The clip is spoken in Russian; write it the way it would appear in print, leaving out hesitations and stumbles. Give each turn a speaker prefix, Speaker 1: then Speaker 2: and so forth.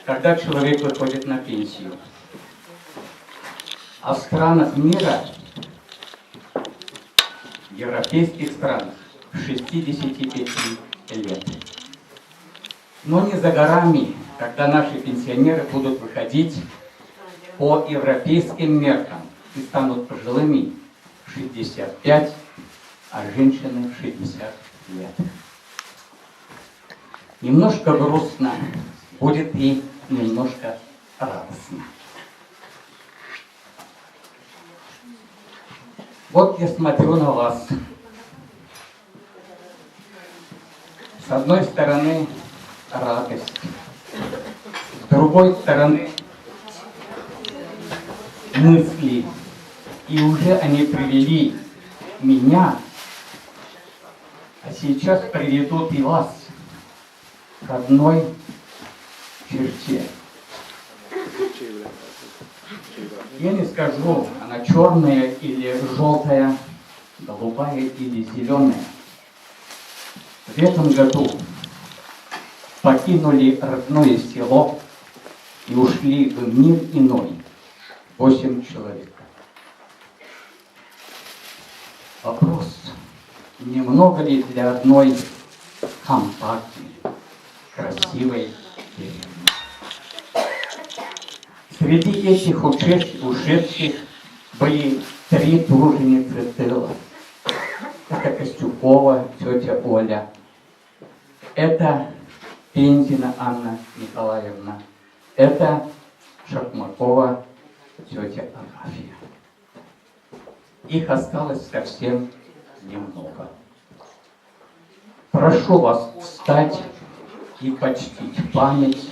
Speaker 1: когда человек выходит на пенсию. А в странах мира, в европейских странах, 65 лет. Но не за горами, когда наши пенсионеры будут выходить по европейским меркам и станут пожилыми в 65, а женщины в 60 лет. Немножко грустно, будет и немножко радостно. Вот я смотрю на вас. С одной стороны радость, с другой стороны мысли. И уже они привели меня, а сейчас приведут и вас к одной черте. Я не скажу, она черная или желтая, голубая или зеленая. В этом году покинули родное село и ушли в мир иной 8 человек. Вопрос, немного ли для одной компактной, красивой деревни? Среди этих ушедших были 3 труженицы тыла. Это Костюкова, тетя Оля. Это Пензина Анна Николаевна. Это Шахмакова, тетя Агафья. Их осталось совсем немного. Прошу вас встать и почтить память